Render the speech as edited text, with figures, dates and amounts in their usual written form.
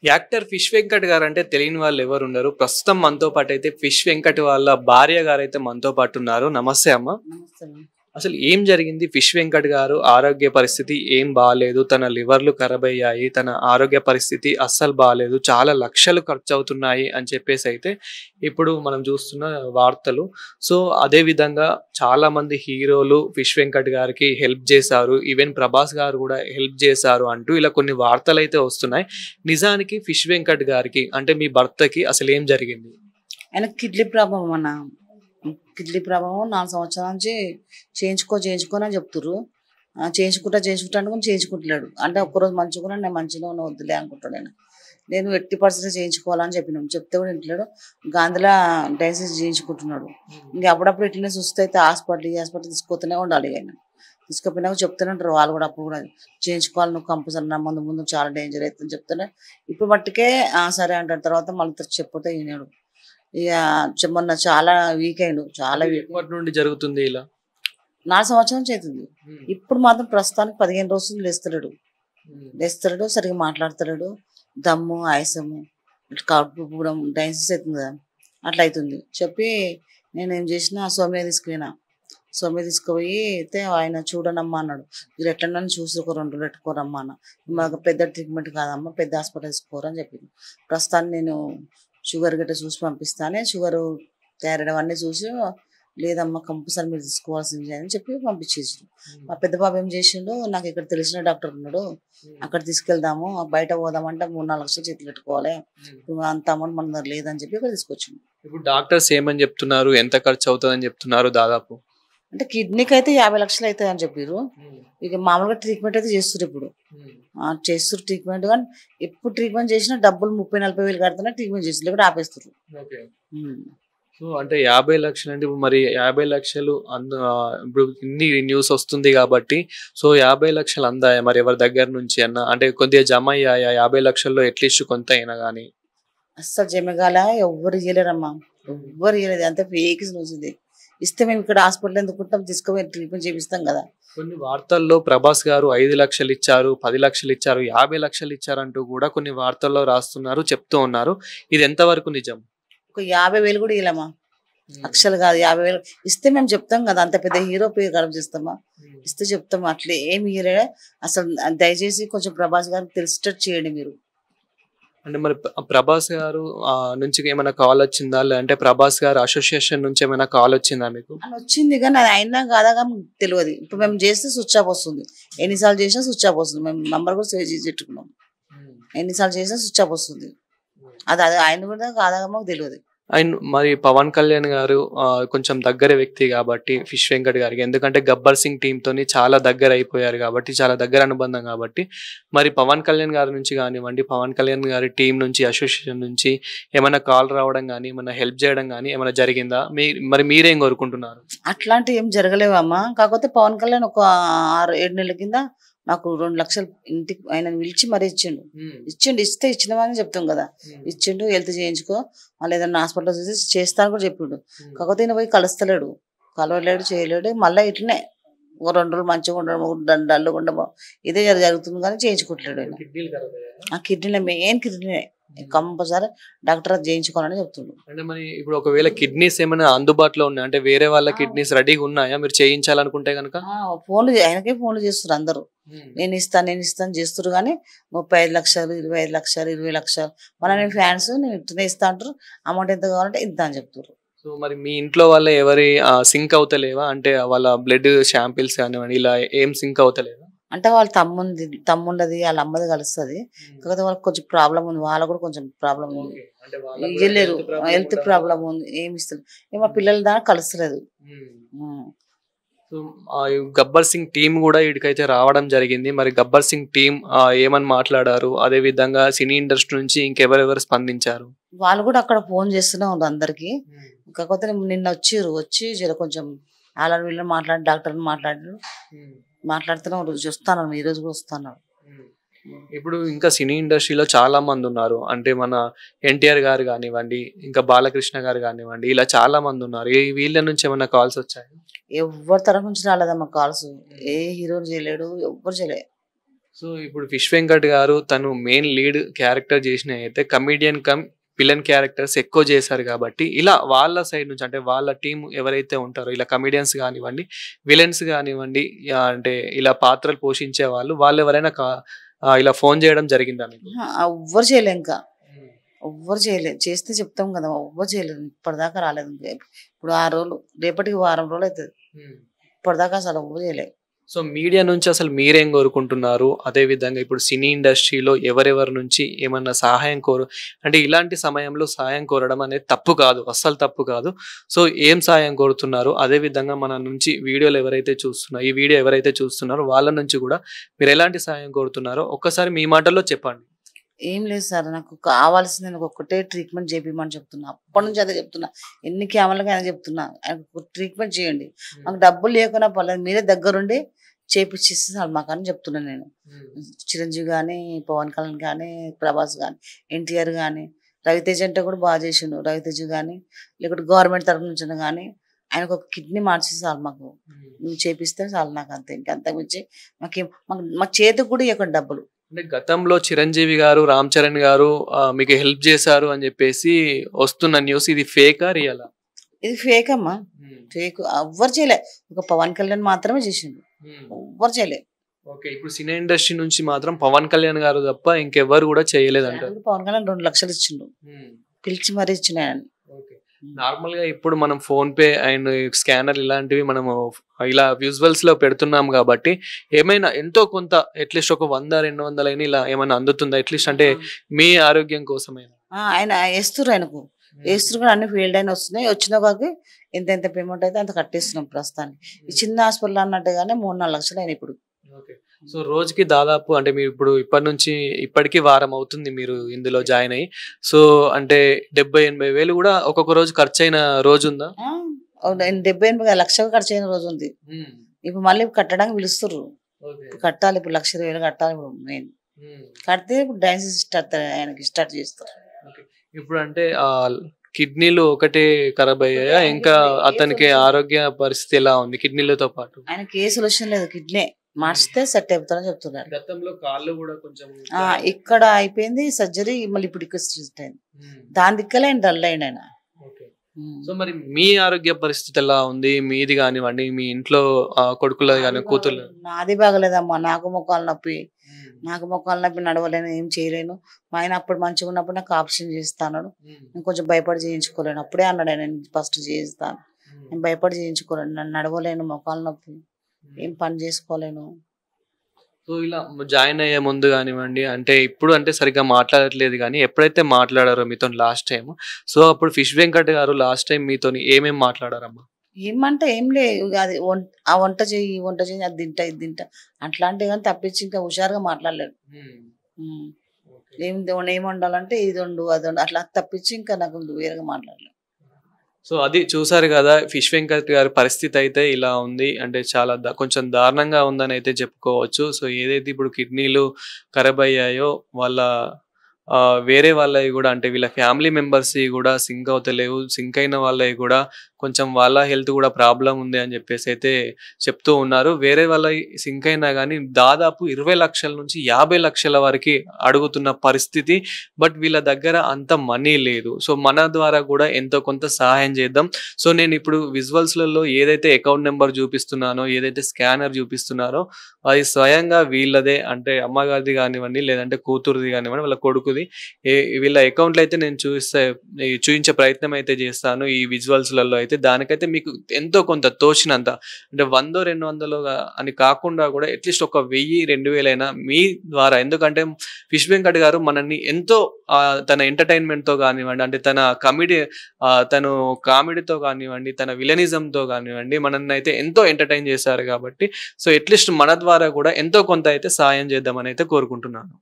Actor fish Venkat గారు అంటే తెలియని వాళ్ళు ఎవరు ఉండరు. ప్రస్తుతం మనతో పాటు అయితే ఫిష్ వెంకట్ వాళ్ళ భార్య గారు అయితే మనతో పాటు ఉన్నారు. నమస్తే అమ్మ. నమస్తే మేడం. అసలు ఏం జరిగింది? ఫిష్ వెంకట్ గారు ఆరోగ్య పరిస్థితి ఏం బాలేదు. తన లివర్లు ఖరాబ్ అయ్యాయి. తన ఆరోగ్య పరిస్థితి అస్సలు బాలేదు. చాలా లక్షలు ఖర్చు అవుతున్నాయి అని చెప్పేసి అయితే ఇప్పుడు మనం చూస్తున్న వార్తలు. సో అదే విధంగా చాలా మంది హీరోలు ఫిష్ వెంకట్ గారికి హెల్ప్ చేశారు. ఈవెన్ ప్రభాస్ గారు కూడా హెల్ప్ చేశారు అంటూ ఇలా కొన్ని వార్తలు అయితే వస్తున్నాయి. నిజానికి ఫిష్ వెంకట్ గారికి అంటే మీ భర్తకి అసలు ఏం జరిగింది? ఆయనకు కిడ్నీ ప్రాబ్లం అన్న. కిడ్నీ ప్రాబ్లం 4 సంవత్సరాల నుంచి చేయించుకోని అని చెప్తుర్రు. చేయించుకుంటా అనుకుని చేయించుకుంటలేడు. అంటే ఒక్కరోజు మంచిగా నేను మంచిగా ఉన్న వద్దులే అనుకుంటాను. నేను 80% చేయించుకోవాలని చెప్పినాం. చెప్తే కూడా ఇంట్లేడు. గాంధీలో డయాలసిస్ చేయించుకుంటున్నాడు. ఇంకా అప్పుడప్పుడు ఇట్లనే చూస్తే అయితే హాస్పిటల్ తీసుకోతూనే ఉండాలి. ఆయన తీసుకుపోయినా చెప్తూనే ఉంటారు వాళ్ళు కూడా. అప్పుడు కూడా చేయించుకోవాలి, నువ్వు కంపల్సరీ నా ముందు చాలా డేంజర్ అవుతుందని చెప్తూనే ఇప్పుడు మట్టుకే సరే అంటాడు. తర్వాత మళ్ళీ చెప్పితే ఈనాడు ఇక మొన్న చాలా వీక్ అయ్యాడు. చాలా వీక్. ఎప్పటి నుండి జరుగుతుంది ఇలా? 4 సంవత్సరాల చేతుంది. ఇప్పుడు మాత్రం ప్రస్తుతానికి 15 రోజులు లేస్తాడు, సరిగ్గా మాట్లాడతాడు. దమ్ము, ఆయాసము, కడుపు పూడం, డయాలసిస్ అవుతుంది కదా, అట్లా అవుతుంది. చెప్పి నేను ఏం చేసిన సోమ్య తీసుకుపోయి అయితే ఆయన చూడనమ్మా అన్నాడు. మీరు ఎట్లన్నా చూసి ఒక 2 రోజులు పెట్టుకోరమ్మా అన్న. మాకు పెద్ద ట్రీట్మెంట్ కాదమ్మా, పెద్ద హాస్పిటల్ తీసుకోరని చెప్పింది. ప్రస్తుతాన్ని నేను షుగర్ గట్ట చూసి పంపిస్తానే, షుగరు థైరాయిడ్ అవన్నీ చూసి లేదమ్మా కంపల్సరీ మీరు తీసుకోవాల్సింది అని చెప్పి పంపించేసాడు. మా పెద్ద బాబు ఏం చేసిండు, నాకు ఇక్కడ తెలిసిన డాక్టర్ ఉన్నాడు, అక్కడ తీసుకెళ్దాము, బయట పోదామంటే 3-4 లక్షలు చేతులు పెట్టుకోవాలి, అంత అమౌంట్ మన దగ్గర లేదని చెప్పి ఇక్కడ తీసుకొచ్చిండు. ఇప్పుడు డాక్టర్స్ ఏమని చెప్తున్నారు? ఎంత ఖర్చు అవుతుందని చెప్తున్నారు దాదాపు? అంటే కిడ్నీకి అయితే 50 లక్షలు అవుతుంది అని చెప్పారు. ఇక మామూలుగా ట్రీట్మెంట్ అయితే చేస్తారు. ఇప్పుడు చేస్తారు ట్రీట్మెంట్. కానీ ఎప్పుడు ట్రీట్మెంట్ చేసినా డబ్బులు 30-40 వేలు కడుతున్నా ట్రీట్మెంట్ చేస్తారు, లేకపోతే ఆపేస్తారు. సో అంటే 50 లక్షలు అంటే ఇప్పుడు మరి 50 లక్షలు ఇప్పుడు ఇన్ని న్యూస్ వస్తుంది కాబట్టి సో 50 లక్షలు అందాయా మరి ఎవరి దగ్గర నుంచి అన్న? అంటే కొద్దిగా జమ అయ్యాయా 50 లక్షల్లో అట్లీస్ట్ కొంత అయినా కానీ? అస్సలు జమగాల ఎవ్వరు ఇయ్యలేరమ్మా, ఎవ్వరు ఇయ్యలేదు. అంత ఫేక్ న్యూస్ ఇది. ఇస్తే మేము ఇక్కడ హాస్పిటల్ ఎందుకుంటాం, తీసుకుపోయి ట్రీట్మెంట్ చేపిస్తాం కదా. కొన్ని వార్తల్లో ప్రభాస్ గారు 5 లక్షలు ఇచ్చారు, 10 లక్షలు ఇచ్చారు, 50 లక్షలు ఇచ్చారంటూ కూడా కొన్ని వార్తల్లో రాస్తున్నారు, చెప్తూ ఉన్నారు. ఇది ఎంతవరకు నిజం? ఒక 50,000 కూడా ఇవ్వలేమా, లక్షలు కాదు 50,000 ఇస్తే మేము చెప్తాం కదా. అంత పెద్ద హీరో పేరు ఖరాబ్ చేస్తామా? ఇస్తే చెప్తాం. అట్లే ఏమి ఇయ్యలే. అసలు దయచేసి కొంచెం ప్రభాస్ గారికి తెలిసేటట్టు చేయండి మీరు. అంటే మరి ప్రభాస్ గారు నుంచి ఏమైనా కాల్ వచ్చిందా? లేదంటే ప్రభాస్ గారు అసోసియేషన్ నుంచి ఏమైనా కాల్ వచ్చిందా మీకు? అని వచ్చింది కానీ అది అయినా కాదా కానీ తెలియదు. ఇప్పుడు మేము చేస్తే స్విచ్ ఆఫ్ వస్తుంది. ఎన్నిసార్లు చేసినా స్విచ్ ఆఫ్ వస్తుంది. మేము నంబర్ కూడా సేవ్ చేసి పెట్టుకున్నాం. ఎన్నిసార్లు చేసినా స్విచ్ ఆఫ్ వస్తుంది. అది ఆయన కూడా కాదా మాకు తెలియదు. అండ్ మరి పవన్ కళ్యాణ్ గారు కొంచెం దగ్గర వ్యక్తి కాబట్టి ఫిష్ వెంకట్ గారికి, ఎందుకంటే గబ్బర్ సింగ్ టీమ్ తోని చాలా దగ్గర అయిపోయారు కాబట్టి, చాలా దగ్గర అనుబంధం కాబట్టి, మరి పవన్ కళ్యాణ్ గారి నుంచి కానివ్వండి, పవన్ కళ్యాణ్ గారి టీం నుంచి, అసోసియేషన్ నుంచి ఏమైనా కాల్ రావడం కానీ, ఏమైనా హెల్ప్ చేయడం కానీ ఏమైనా జరిగిందా? మరి మీరేం కోరుకుంటున్నారు? అట్లాంటివి ఏం జరగలేవమ్మా. కాకపోతే పవన్ కళ్యాణ్ ఒక 6-7 నెలల కింద నాకు 2 లక్షలు ఇంటికి ఆయన పిలిచి మరీ ఇచ్చిండు. ఇస్తే ఇచ్చినవని చెప్తాం కదా. ఇచ్చిండు, హెల్త్ చేయించుకో, మళ్ళీ ఏదైనా హాస్పిటల్ చూసి చేస్తాను కూడా చెప్పిండు. కాకపోతే ఈయన పోయి కలవలేడు, చేయలేడు. మళ్ళీ ఇట్లనే ఒక 2 రోజులు మంచిగా ఉండడం, డల్లుగా ఉండడం ఇదే జరుగుతుంది కానీ చేయించుకుంటలేడు. ఆయన ఆ కిడ్నీలో మెయిన్ కిడ్నీనే కంపల్సరీ డాక్టర్ చేయించుకోవాలని చెప్తుండ్రు. అంటే మరి ఇప్పుడు ఒకవేళ కిడ్నీస్ ఏమైనా అందుబాటులో ఉన్నాయి అంటే వేరే వాళ్ళ కిడ్నీస్ రెడీగా ఉన్నాయా మీరు చేయించాలనుకుంటే కనుక? ఆయనకే ఫోన్లు చేస్తారు అందరూ. నేను ఇస్తాను చేస్తారు కానీ 35 లక్షలు, 25 లక్షలు, 20 లక్షలు మన ఫ్యాన్స్ నేను ఇట్లనే ఇస్తా అంటారు. అమౌంట్ ఎంత కావాలంటే ఇంత అని చెప్తారు. సో మరి మీ ఇంట్లో వాళ్ళ ఎవరి సింక్ అవుతలేవా? అంటే వాళ్ళ బ్లడ్ శాంపిల్స్ కానివ్వండి ఇలా ఏం సింక్ అవుతలేవా? అంటే వాళ్ళ తమ్ముండది వాళ్ళ అమ్మది కలుస్తుంది. కాకపోతే వాళ్ళకి కొంచెం ప్రాబ్లం ఉంది. వాళ్ళకు కూడా కొంచెం ప్రాబ్లం ఉంది. ఇవ్వలేరు, హెల్త్ ప్రాబ్లం ఉంది. ఏమి ఇస్తారు మా పిల్లల దాకా కలుస్తలేదు. గబ్బర్ సింగ్ టీం కూడా ఇక్కడికైతే రావడం జరిగింది. మరి గబ్బర్ సింగ్ టీం ఏమని మాట్లాడారు? అదే విధంగా సినీ ఇండస్ట్రీ నుంచి ఇంకెవరెవరు స్పందించారు? వాళ్ళు కూడా అక్కడ ఫోన్ చేస్తూనే ఉన్నారు అందరికి. కాకపోతే నిన్న వచ్చి కొంచెం వాళ్ళని వీళ్ళని మాట్లాడి డాక్టర్ని మాట్లాడుతూనే చూస్తాను. ఈ రోజు కూడా వస్తున్నారు. ఇప్పుడు ఇంకా సినీ ఇండస్ట్రీలో చాలా మంది ఉన్నారు. అంటే మన ఎన్టీఆర్ గారు కానివ్వండి, ఇంకా బాలకృష్ణ గారు కానివ్వండి, ఇలా చాలా మంది ఉన్నారు. వీళ్ళ నుంచి ఏమైనా కాల్స్ వచ్చాయి? ఎవరి తరఫు నుంచి రాలేదమ్మా కాల్స్. ఏ హీరో చేయలేడు, ఎవ్వరు చేయలేదు. సో ఇప్పుడు ఫిష్ వెంకట్ గారు తను మెయిన్ లీడ్ క్యారెక్టర్ చేసిన అయితే కమిడియన్ కమ్ విలన్ క్యారెక్టర్స్ ఎక్కువ చేశారు కాబట్టి ఇలా వాళ్ళ సైడ్ నుంచి అంటే వాళ్ళ టీం ఎవరైతే ఉంటారో ఇలా కమిడియన్స్ కానివ్వండి విలన్స్ కానివ్వండి అంటే ఇలా పాత్రలు పోషించే వాళ్ళు ఎవరైనా ఇలా ఫోన్ చేయడం జరిగిందా మీకు? ఎవ్వరు చేయలే, ఇంకా ఎవ్వరు చేయలేదు. చేస్తే చెప్తాం కదా, ఎవ్వరు చేయలేదు, ఇప్పటిదాకా రాలేదు. ఇప్పుడు 6 రోజులు, రేపటికి వారం రోజులు అవుతుంది, ఇప్పటిదాకా అసలు ఎవ్వరు చేయలేదు. సో మీడియా నుంచి అసలు మీరేం కోరుకుంటున్నారు? అదే విధంగా ఇప్పుడు సినీ ఇండస్ట్రీలో ఎవరెవరి నుంచి ఏమన్నా సహాయం అంటే ఇలాంటి సమయంలో సహాయం కోరడం అనేది తప్పు కాదు, అస్సలు తప్పు కాదు. సో ఏం సహాయం కోరుతున్నారు? అదే విధంగా మన నుంచి వీడియోలు ఎవరైతే చూస్తున్నారో ఈ వీడియో ఎవరైతే చూస్తున్నారో వాళ్ళ నుంచి కూడా మీరు ఎలాంటి సహాయం కోరుతున్నారో ఒక్కసారి మీ మాటల్లో చెప్పండి. ఏం లేదు సార్, నాకు కావాల్సింది నాకు ఒక్కటే ట్రీట్మెంట్ చేపిమని చెప్తున్నా. అప్పటి నుంచి అదే చెప్తున్నా, ఎన్ని క్యామర్లకి ఆయన చెప్తున్నా, ఆయనకు ట్రీట్మెంట్ చేయండి. మాకు డబ్బులు లేకున్నా పర్లేదు, మీరే దగ్గరుండి చేపించేస్తే చాలు మాకు అని చెప్తున్నాను నేను. చిరంజీవి కానీ, పవన్ కళ్యాణ్ కానీ, ప్రభాస్ కానీ, ఎన్టీఆర్ కానీ, రవితేజ అంటే కూడా బాగా చేసిండు. రవితేజ కానీ లేకపోతే గవర్నమెంట్ తరఫు నుంచి కానీ ఆయనకు ఒక కిడ్నీ మార్చేసి చాలు, మాకు నువ్వు చేపిస్తే చాలు నాకు, అంతే. ఇంకంతకు మించి మాకు చేతికి కూడా ఇవ్వకండి డబ్బులు. అంటే గతంలో చిరంజీవి గారు, రామ్ చరణ్ గారు మీకు హెల్ప్ చేశారు అని చెప్పేసి వస్తున్న న్యూస్, ఇది ఫేకా రియలా? ఇది ఫేక్ అమ్మా, ఫేక్. ఎవ్వరు చేయలే, ఒక పవన్ కళ్యాణ్ మాత్రమే చేసిండు, ఎవ్వరు చేయలే. ఓకే, ఇప్పుడు సినీ ఇండస్ట్రీ నుంచి మాత్రం పవన్ కళ్యాణ్ గారు తప్ప ఇంకెవ్వరు కూడా చేయలేదంట. పవన్ కళ్యాణ్ 2 లక్షలు ఇచ్చిండు, పిలిచి మరీ ఇచ్చిన. నార్మల్ గా ఇప్పుడు మనం ఫోన్ పే అండ్ స్కానర్ ఇలాంటివి మనము ఇలా విజువల్స్ లో పెడుతున్నాం కాబట్టి ఏమైనా ఎంతో కొంత అట్లీస్ట్ ఒక 100-200 అయినా ఇలా ఏమైనా అందుతుందా అట్లీస్ట్, అంటే మీ ఆరోగ్యం కోసమైనా? ఆయన వేస్తున్నారు, ఆయనకు వేస్తున్నారు కూడా అన్ని ఫీల్డ్ అయినా వస్తున్నాయి. వచ్చిన కాకి ఎంత పేమెంట్ అయితే అంత కట్టేస్తున్నాం ప్రస్తుతానికి. ఈ చిన్న హాస్పిటల్ అన్నట్టుగానే 3-4 లక్షలు అయినా ఇప్పుడు. సో రోజుకి దాదాపు అంటే మీరు ఇప్పుడు ఇప్పటి నుంచి ఇప్పటికీ వారం అవుతుంది మీరు ఇందులో జాయిన్ అయ్యి, సో అంటే 70-80 వేలు కూడా ఒక్కొక్క రోజు ఖర్చు అయిన రోజు ఉందా? 70-80 లక్షలు ఖర్చు అయిన రోజు ఉంది. ఇప్పుడు మళ్ళీ కట్టడానికి పిలుస్తుర్రు, కట్టాలి ఇప్పుడు 1,20,000 కట్టాలి. ఇప్పుడు మెయిన్ కడితే ఇప్పుడు డయాలసిస్ ఆయనకి స్టార్ట్ చేస్తారు. ఇప్పుడు అంటే కిడ్నీలు ఒకటే ఖరాబ్ అయ్యాయా, ఇంకా అతనికి ఆరోగ్య పరిస్థితి ఎలా ఉంది కిడ్నీలతో పాటు? ఆయనకి ఏ సొల్యూషన్ లేదు, కిడ్నీ మార్చితే సెట్ అయిపోతారని చెప్తున్నారు. గతంలో కాళ్ళు కూడా కొంచెం ఇక్కడ అయిపోయింది సర్జరీ, మళ్ళీ ఇప్పుడు ఇక్కడ స్ట్రెస్ అయింది, దాని దిక్కలే ఆయన డల్ అయింది ఆయన. సో మరి మీ ఆరోగ్య పరిస్థితి ఎలా ఉంది? మీది కానివ్వండి, మీ ఇంట్లో కొడుకులు కానీ కూతురు? నాది బాగలేదమ్మా, నాకు మొక్కలు నొప్పి, నడవలేను, ఏం చేయలేను. మా ఆయన అప్పుడు మంచిగా ఉన్నప్పుడు నాకు ఆపరేషన్ చేస్తాను, నేను కొంచెం భయపడి చేయించుకోలేను. అప్పుడే అన్నాడు ఆయన, ఫస్ట్ చేయిస్తాను, నేను భయపడి చేయించుకోలేను, నన్ను నడవలేను, మొక్కలు నొప్పి, ఏం పని చేసుకోలేను. సో ఇలా జాయిన్ అయ్యే ముందు కానివ్వండి, అంటే ఇప్పుడు అంటే సరిగ్గా మాట్లాడట్లేదు కానీ ఎప్పుడైతే మాట్లాడారో మీతో లాస్ట్ టైం, సో అప్పుడు ఫిష్ వెంకట్ గారు లాస్ట్ టైం మీతో ఏమేమి మాట్లాడారమ్మా? ఏమంటే ఏం లేదు, అది ఆ వంట చెయ్యి అది తింటా ఇది తింటా అట్లాంటివి కానీ తప్పించి ఇంకా హుషారుగా మాట్లాడలేడు. ఏం వండాలంటే ఇది వండు అది వండు అట్లా తప్పించి ఇంకా నాకు వేరేగా మాట్లాడలేదు. సో అది చూసారు కదా, ఫిష్ వెంకట్ గారి పరిస్థితి అయితే ఇలా ఉంది. అంటే చాలా కొంచెం దారుణంగా ఉందని అయితే చెప్పుకోవచ్చు. సో ఏదైతే ఇప్పుడు కిడ్నీలు ఖరాబ్ అయ్యాయో వాళ్ళ వేరే వాళ్ళవి కూడా, అంటే వీళ్ళ ఫ్యామిలీ మెంబర్స్ కూడా సింక్ అవుతలేవు, సింక్ అయిన వాళ్ళవి కూడా కొంచెం వాళ్ళ హెల్త్ కూడా ప్రాబ్లం ఉంది అని చెప్పేసి అయితే చెప్తూ ఉన్నారు. వేరే వాళ్ళ సింక్ అయినా కానీ దాదాపు 20 లక్షల నుంచి 50 లక్షల వరకు అడుగుతున్న పరిస్థితి. బట్ వీళ్ళ దగ్గర అంత మనీ లేదు. సో మన ద్వారా కూడా ఎంతో కొంత సహాయం చేద్దాం. సో నేను ఇప్పుడు విజువల్స్లలో ఏదైతే అకౌంట్ నెంబర్ చూపిస్తున్నానో, ఏదైతే స్కానర్ చూపిస్తున్నారో అది స్వయంగా వీళ్ళదే, అంటే అమ్మగారిది కానివ్వండి, లేదంటే కూతురుది కానివ్వండి, వాళ్ళ కొడుకుది. వీళ్ళ అకౌంట్లో అయితే నేను చూపించే ప్రయత్నం అయితే చేస్తాను ఈ విజువల్స్లలో అయితే. దానికైతే మీకు ఎంతో కొంత తోచినంత, అంటే 100-200 అని కాకుండా కూడా అట్లీస్ట్ ఒక 1000-2000 అయినా మీ ద్వారా, ఎందుకంటే ఫిష్ వెంకట్ గారు మనల్ని ఎంతో తన ఎంటర్టైన్మెంట్తో కానివ్వండి, అంటే తను కామెడీతో కానివ్వండి, తన విలనిజంతో కానివ్వండి మనల్ని అయితే ఎంతో ఎంటర్టైన్ చేశారు కాబట్టి, సో అట్లీస్ట్ మన ద్వారా కూడా ఎంతో కొంత అయితే సాయం చేద్దామని అయితే కోరుకుంటున్నాను.